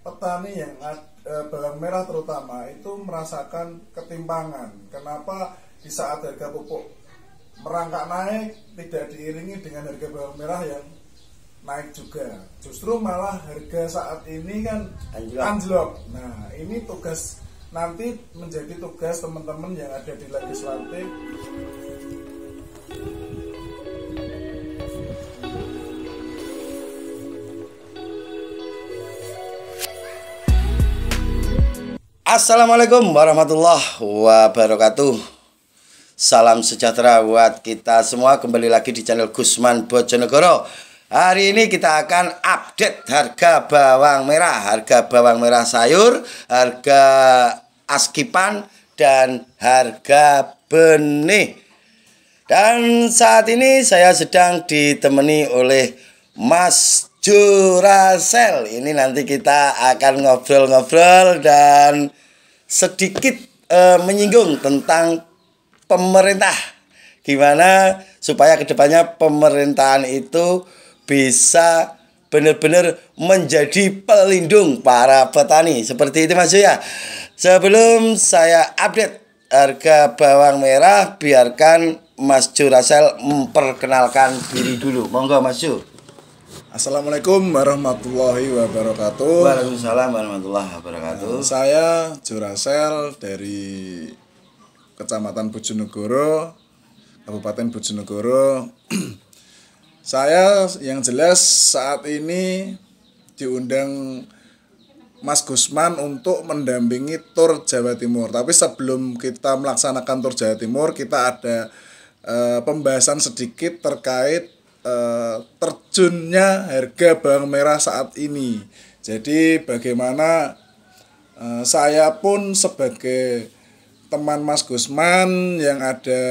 petani yang bawang merah terutama itu merasakan ketimpangan. Kenapa di saat harga pupuk merangkak naik tidak diiringi dengan harga bawang merah yang naik juga. Justru malah harga saat ini kan anjlok. Nah, ini tugas nanti menjadi tugas teman-teman yang ada di legislatif. Assalamualaikum warahmatullahi wabarakatuh. Salam sejahtera buat kita semua. Kembali lagi di channel Gusman Bojonegoro. Hari ini kita akan update harga bawang merah, harga bawang merah sayur, harga askipan, dan harga benih. Dan saat ini saya sedang ditemani oleh Mas Jurasel. Ini nanti kita akan ngobrol-ngobrol dan sedikit menyinggung tentang pemerintah. Gimana supaya kedepannya pemerintahan itu bisa benar-benar menjadi pelindung para petani. Seperti itu Mas ya. Sebelum saya update harga bawang merah, biarkan Mas Jurasel memperkenalkan diri dulu. Monggo Mas Ju. Assalamualaikum warahmatullahi wabarakatuh. Waalaikumsalam warahmatullahi wabarakatuh. Saya Jurasel dari Kecamatan Bojonegoro, Kabupaten Bojonegoro. Saya yang jelas saat ini diundang Mas Gusman untuk mendampingi Tour Jawa Timur. Tapi sebelum kita melaksanakan Tour Jawa Timur, kita ada pembahasan sedikit terkait terjunnya harga bawang merah saat ini. Jadi bagaimana saya pun sebagai teman Mas Gusman yang ada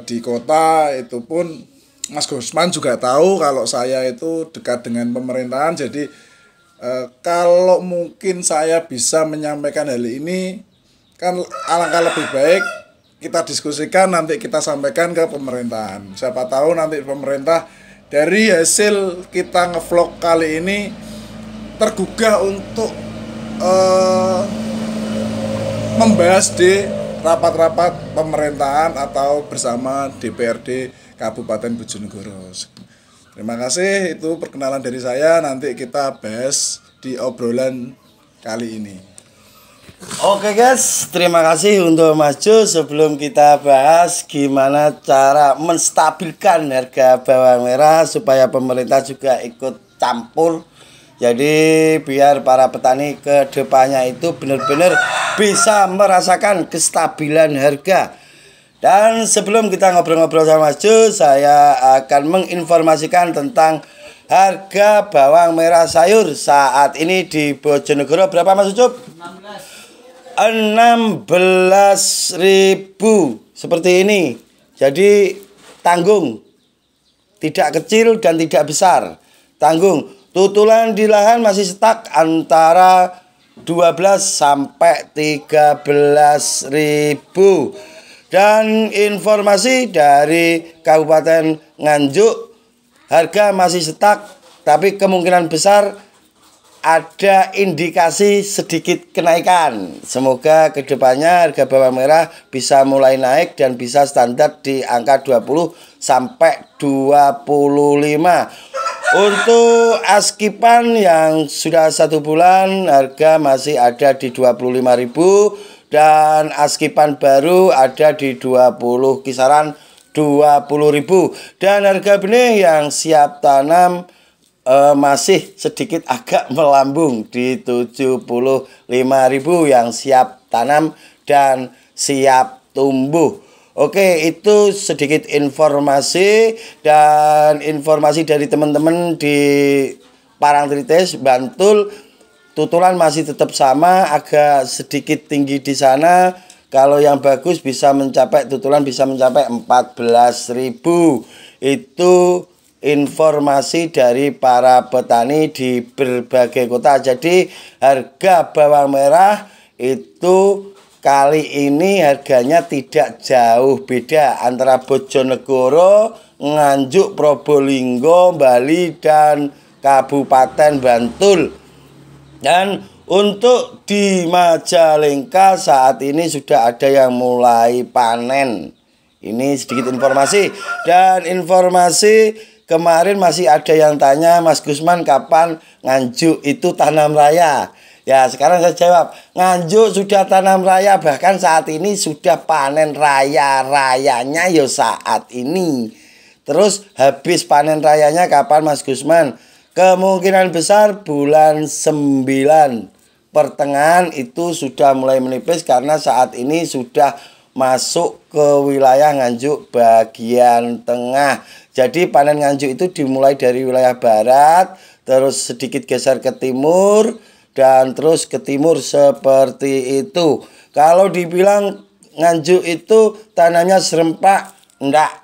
di kota itu pun Mas Gusman juga tahu kalau saya itu dekat dengan pemerintahan. Jadi kalau mungkin saya bisa menyampaikan hal ini kan alangkah lebih baik kita diskusikan, nanti kita sampaikan ke pemerintahan. Siapa tahu nanti pemerintah dari hasil kita ngevlog kali ini tergugah untuk membahas di rapat-rapat pemerintahan atau bersama DPRD Kabupaten Bojonegoro. Terima kasih, itu perkenalan dari saya. Nanti kita bahas di obrolan kali ini. Oke guys, terima kasih untuk Mas Jo. Sebelum kita bahas gimana cara menstabilkan harga bawang merah supaya pemerintah juga ikut campur. Jadi biar para petani ke depannya itu benar-benar bisa merasakan kestabilan harga. Dan sebelum kita ngobrol-ngobrol sama Mas Jo, saya akan menginformasikan tentang harga bawang merah sayur saat ini di Bojonegoro. Berapa Mas Jo? 16.000 seperti ini. Jadi tanggung, tidak kecil dan tidak besar. Tanggung. Tutulan di lahan masih stuck antara 12 sampai 13.000. Dan informasi dari Kabupaten Nganjuk, harga masih stuck, tapi kemungkinan besar ada indikasi sedikit kenaikan. Semoga kedepannya harga bawang merah bisa mulai naik dan bisa standar di angka 20 sampai 25. Untuk askipan yang sudah 1 bulan harga masih ada di 25.000 dan askipan baru ada di 20 kisaran 20.000. Dan harga benih yang siap tanam masih sedikit agak melambung di 75.000 yang siap tanam dan siap tumbuh. Oke, itu sedikit informasi dan informasi dari teman-teman di Parangtritis, Bantul. Tutulan masih tetap sama, agak sedikit tinggi di sana. Kalau yang bagus bisa mencapai, tutulan bisa mencapai 14.000. Itu informasi dari para petani di berbagai kota. Jadi harga bawang merah itu kali ini harganya tidak jauh beda antara Bojonegoro, Nganjuk, Probolinggo, Bali, dan Kabupaten Bantul. Dan untuk di Majalengka saat ini sudah ada yang mulai panen. Ini sedikit informasi. Dan informasi kemarin masih ada yang tanya, Mas Gusman kapan Nganjuk itu tanam raya? Ya sekarang saya jawab, Nganjuk sudah tanam raya, bahkan saat ini sudah panen raya-rayanya ya saat ini. Terus habis panen rayanya kapan Mas Gusman? Kemungkinan besar bulan 9 pertengahan itu sudah mulai menipis karena saat ini sudah masuk ke wilayah Nganjuk bagian tengah. Jadi panen Nganjuk itu dimulai dari wilayah barat, terus sedikit geser ke timur, dan terus ke timur seperti itu. Kalau dibilang Nganjuk itu tanahnya serempak, enggak.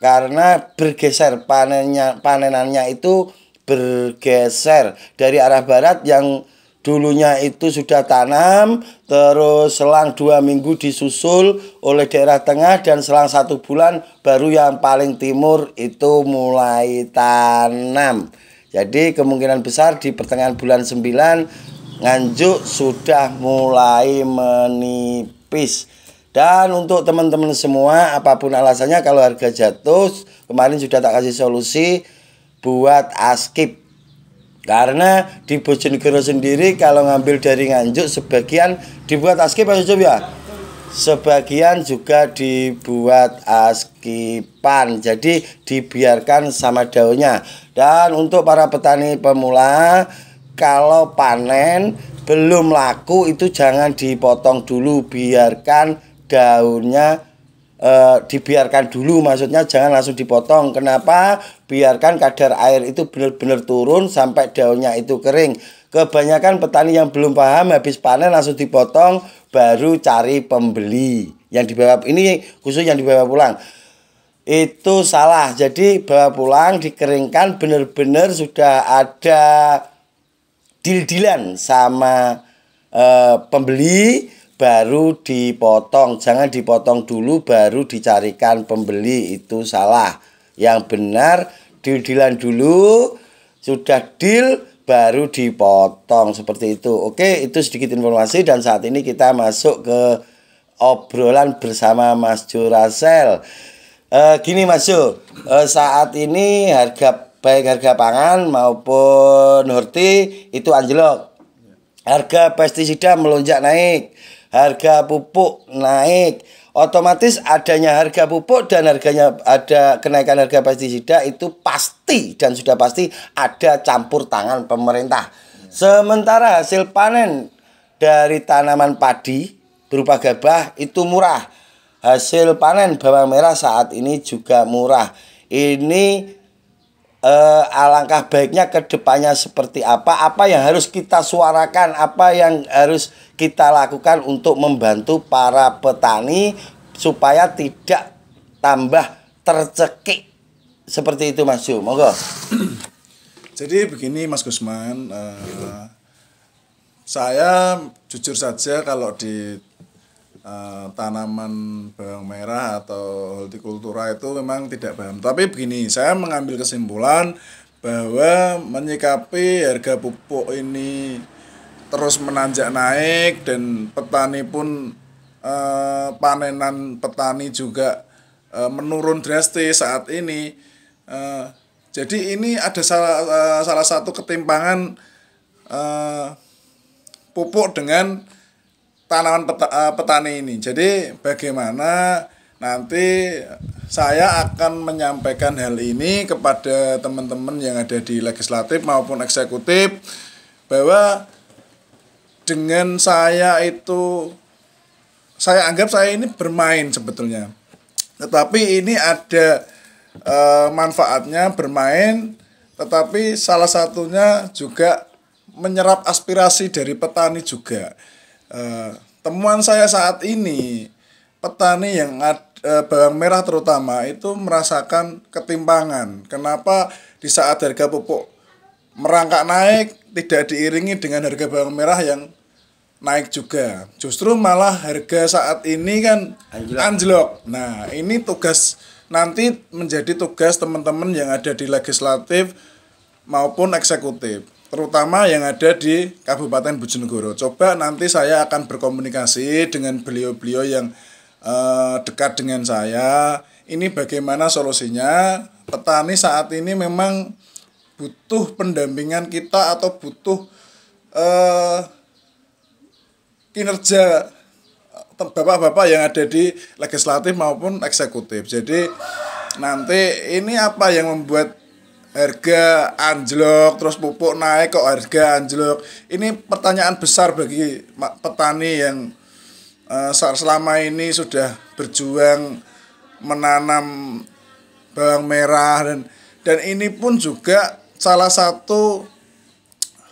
Karena bergeser panenannya itu bergeser dari arah barat yang dulunya itu sudah tanam, terus selang 2 minggu disusul oleh daerah tengah, dan selang 1 bulan baru yang paling timur itu mulai tanam. Jadi kemungkinan besar di pertengahan bulan 9 Nganjuk sudah mulai menipis. Dan untuk teman-teman semua, apapun alasannya, kalau harga jatuh, kemarin sudah tak kasih solusi buat askip. Karena di Bojonegoro sendiri kalau ngambil dari Nganjuk sebagian dibuat askip ya. Sebagian juga dibuat askipan. Jadi dibiarkan sama daunnya. Dan untuk para petani pemula, kalau panen belum laku itu jangan dipotong dulu, biarkan daunnya dibiarkan dulu, maksudnya jangan langsung dipotong. Kenapa? Biarkan kadar air itu benar-benar turun sampai daunnya itu kering. Kebanyakan petani yang belum paham habis panen langsung dipotong, baru cari pembeli. Yang dibawa ini khusus yang dibawa pulang. Itu salah. Jadi bawa pulang dikeringkan benar-benar sudah ada deal-dealan sama pembeli, baru dipotong. Jangan dipotong dulu baru dicarikan pembeli, itu salah. Yang benar deal-dealan dulu, sudah deal baru dipotong, seperti itu. Oke, itu sedikit informasi. Dan saat ini kita masuk ke obrolan bersama Mas Jo Rasel. Gini Mas Jo, saat ini baik harga pangan maupun horti itu anjlok. Harga pestisida melonjak naik, harga pupuk naik. Otomatis adanya harga pupuk dan ada kenaikan harga pestisida itu pasti dan sudah pasti ada campur tangan pemerintah. Sementara hasil panen dari tanaman padi berupa gabah itu murah. Hasil panen bawang merah saat ini juga murah. Ini alangkah baiknya ke depannya seperti apa yang harus kita suarakan, apa yang harus kita lakukan untuk membantu para petani supaya tidak tambah tercekik. Seperti itu Mas Jo, monggo. Jadi begini Mas Gusman, saya jujur saja kalau di tanaman bawang merah atau hortikultura itu memang tidak paham. Tapi begini, saya mengambil kesimpulan bahwa menyikapi harga pupuk ini terus menanjak naik dan petani pun panenan petani juga menurun drastis saat ini. Jadi ini ada salah satu ketimpangan pupuk dengan tanaman petani ini. Jadi bagaimana nanti saya akan menyampaikan hal ini kepada teman-teman yang ada di legislatif maupun eksekutif, bahwa dengan saya anggap saya ini bermain sebetulnya, tetapi ini ada manfaatnya bermain, tetapi salah satunya juga menyerap aspirasi dari petani juga. Temuan saya saat ini, petani yang bawang merah terutama itu merasakan ketimpangan. Kenapa di saat harga pupuk merangkak naik tidak diiringi dengan harga bawang merah yang naik juga. Justru malah harga saat ini kan anjlok. Nah, ini nanti menjadi tugas teman-teman yang ada di legislatif maupun eksekutif. terutama yang ada di Kabupaten Bojonegoro. Coba nanti saya akan berkomunikasi dengan beliau-beliau yang dekat dengan saya. Ini bagaimana solusinya? Petani saat ini memang butuh pendampingan kita atau butuh kinerja bapak-bapak yang ada di legislatif maupun eksekutif. Jadi nanti ini apa yang membuat harga anjlok, terus pupuk naik kok harga anjlok. Ini pertanyaan besar bagi petani yang selama ini sudah berjuang menanam bawang merah, dan ini pun juga salah satu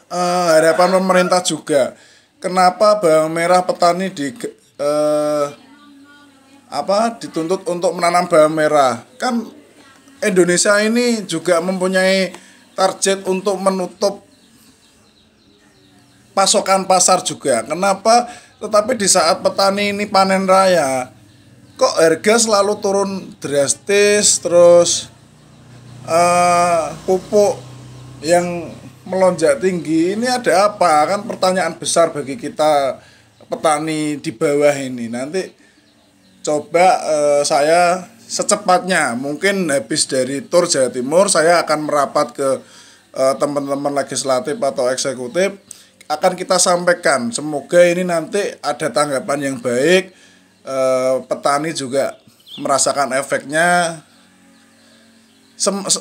harapan pemerintah juga. Kenapa bawang merah petani dituntut untuk menanam bawang merah? Kan Indonesia ini juga mempunyai target untuk menutup pasokan pasar juga. Kenapa? Tetapi di saat petani ini panen raya, kok harga selalu turun drastis, terus pupuk yang melonjak tinggi. Ini ada apa? Kan pertanyaan besar bagi kita petani di bawah ini. Nanti coba saya secepatnya, mungkin habis dari tur Jawa Timur, saya akan merapat ke teman-teman legislatif atau eksekutif, akan kita sampaikan. Semoga ini nanti ada tanggapan yang baik, petani juga merasakan efeknya.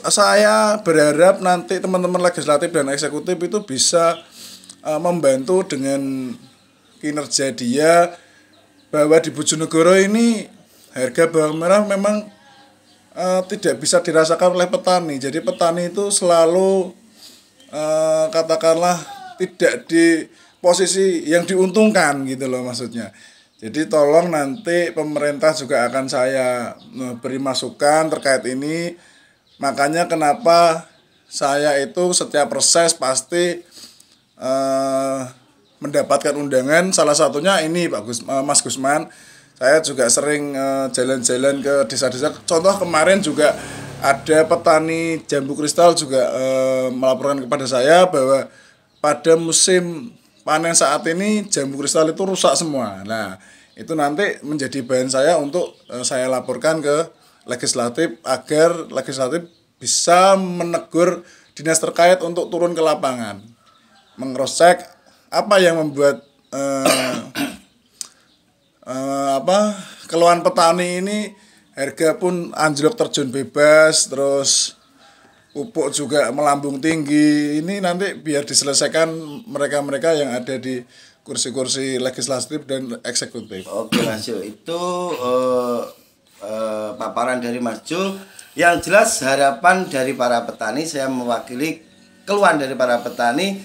Saya berharap nanti teman-teman legislatif dan eksekutif itu bisa membantu dengan kinerja dia, bahwa di Bojonegoro ini harga bawang merah memang tidak bisa dirasakan oleh petani. Jadi petani itu selalu katakanlah tidak di posisi yang diuntungkan gitu loh maksudnya. Jadi tolong nanti pemerintah juga akan saya beri masukan terkait ini. Makanya kenapa saya itu setiap reses pasti mendapatkan undangan. Salah satunya ini Mas Gusman. Saya juga sering jalan-jalan ke desa-desa. Contoh kemarin juga ada petani jambu kristal juga melaporkan kepada saya bahwa pada musim panen saat ini jambu kristal itu rusak semua. Nah, itu nanti menjadi bahan saya untuk saya laporkan ke legislatif agar legislatif bisa menegur dinas terkait untuk turun ke lapangan, meng-cross-check apa yang membuat keluhan petani ini. Harga pun anjlok terjun bebas, terus pupuk juga melambung tinggi. Ini nanti biar diselesaikan mereka-mereka yang ada di kursi-kursi legislatif dan eksekutif. Oke Mas Jo, itu paparan dari Mas Jo. Yang jelas harapan dari para petani, saya mewakili keluhan dari para petani,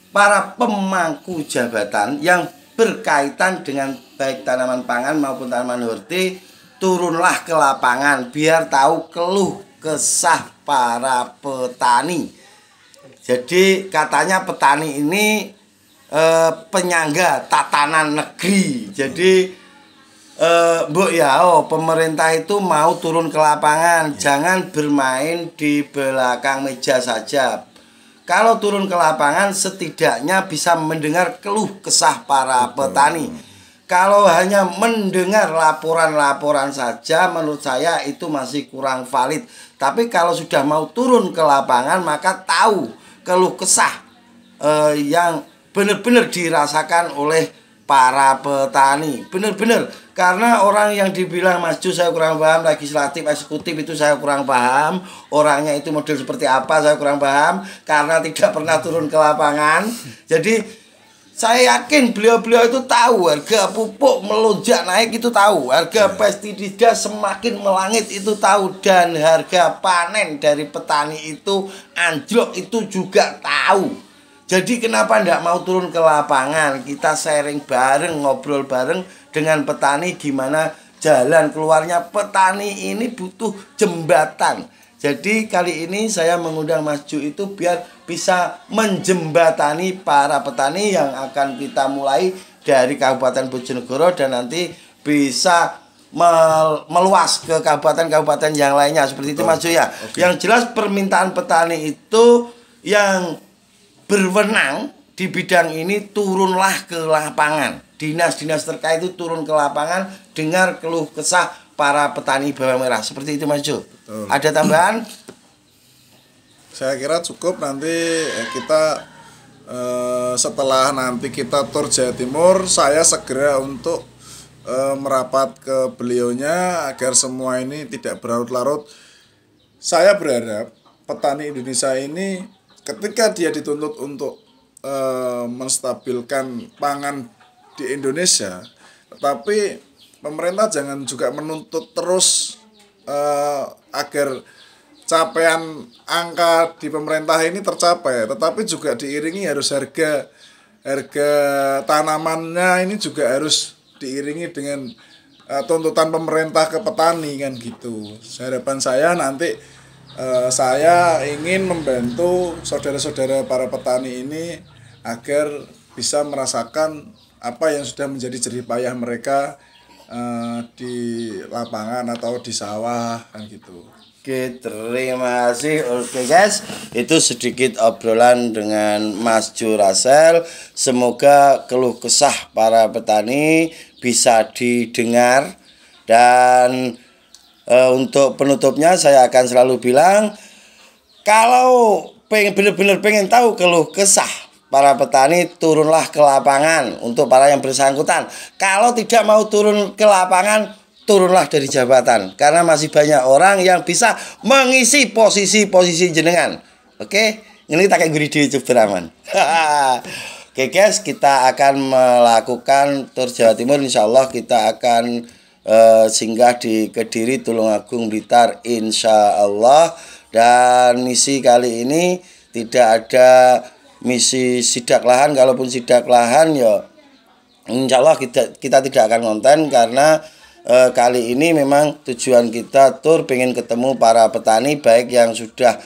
para pemangku jabatan yang berkaitan dengan baik tanaman pangan maupun tanaman horti, turunlah ke lapangan biar tahu keluh kesah para petani. Jadi katanya petani ini penyangga tatanan negeri. Jadi pemerintah itu mau turun ke lapangan, jangan bermain di belakang meja saja. Kalau turun ke lapangan setidaknya bisa mendengar keluh kesah para petani. Kalau hanya mendengar laporan-laporan saja, menurut saya itu masih kurang valid. Tapi kalau sudah mau turun ke lapangan, maka tahu keluh kesah yang benar-benar dirasakan oleh para petani. Benar-benar, karena orang yang dibilang Mas Jo saya kurang paham, legislatif, eksekutif itu saya kurang paham, orangnya itu model seperti apa saya kurang paham, karena tidak pernah turun ke lapangan. Jadi saya yakin beliau-beliau itu tahu harga pupuk melonjak naik, itu tahu harga pestisida semakin melangit, itu tahu, dan harga panen dari petani itu anjlok itu juga tahu. Jadi kenapa tidak mau turun ke lapangan, kita sharing bareng, ngobrol bareng dengan petani gimana jalan keluarnya. Petani ini butuh jembatan. Jadi kali ini saya mengundang Mas Jo itu biar bisa menjembatani para petani yang akan kita mulai dari Kabupaten Bojonegoro dan nanti bisa meluas ke kabupaten-kabupaten yang lainnya seperti itu Mas Jo ya. Yang jelas permintaan petani itu yang berwenang di bidang ini turunlah ke lapangan. Dinas-dinas terkait itu turun ke lapangan, dengar keluh kesah para petani bawang merah. Seperti itu Mas Jo. Ada tambahan? Saya kira cukup. Nanti kita setelah nanti kita tur Jawa Timur, saya segera untuk merapat ke beliaunya agar semua ini tidak berlarut-larut. Saya berharap petani Indonesia ini ketika dia dituntut untuk menstabilkan pangan di Indonesia, tetapi pemerintah jangan juga menuntut terus agar capaian angka di pemerintah ini tercapai, tetapi juga diiringi harus harga tanamannya ini juga harus diiringi dengan tuntutan pemerintah ke petani kan gitu. Harapan saya nanti saya ingin membantu saudara-saudara para petani ini agar bisa merasakan apa yang sudah menjadi jerih payah mereka di lapangan atau di sawah kan gitu. Oke, terima kasih. Oke guys, itu sedikit obrolan dengan Mas Jo Rasel. Semoga keluh kesah para petani bisa didengar. Dan untuk penutupnya saya akan selalu bilang, kalau benar-benar pengen tahu keluh kesah para petani, turunlah ke lapangan untuk para yang bersangkutan. Kalau tidak mau turun ke lapangan, turunlah dari jabatan, karena masih banyak orang yang bisa mengisi posisi-posisi jenengan. Oke, ini kita kayak gurih di YouTube aman. Oke guys, kita akan melakukan tur Jawa Timur. Insya Allah kita akan singgah di Kediri, Tulungagung, Blitar, insya Allah. Dan misi kali ini tidak ada misi sidak lahan. Kalaupun sidak lahan ya insya Allah kita tidak akan konten, karena kali ini memang tujuan kita tur pengen ketemu para petani, baik yang sudah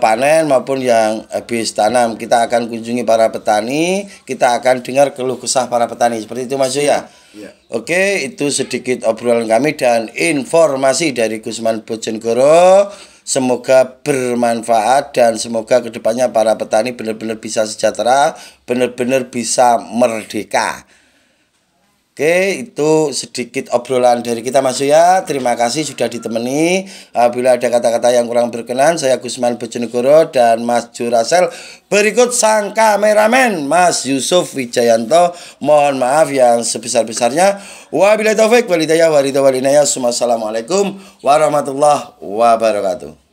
panen maupun yang habis tanam. Kita akan kunjungi para petani, kita akan dengar keluh kesah para petani. Seperti itu Mas Jo ya? Iya. Oke, itu sedikit obrolan kami dan informasi dari Gusman Bojonegoro. Semoga bermanfaat dan semoga kedepannya para petani benar-benar bisa sejahtera, benar-benar bisa merdeka. Oke, itu sedikit obrolan dari kita Mas Jo ya. Terima kasih sudah ditemani. Apabila ada kata-kata yang kurang berkenan, saya Gusman Bojonegoro dan Mas Jo Rasel. Berikut sang kameramen Mas Yusuf Wijayanto. Mohon maaf yang sebesar-besarnya. Wabillahi taufik walhidayah wa ridha wal inayah. Assalamualaikum warahmatullahi wabarakatuh.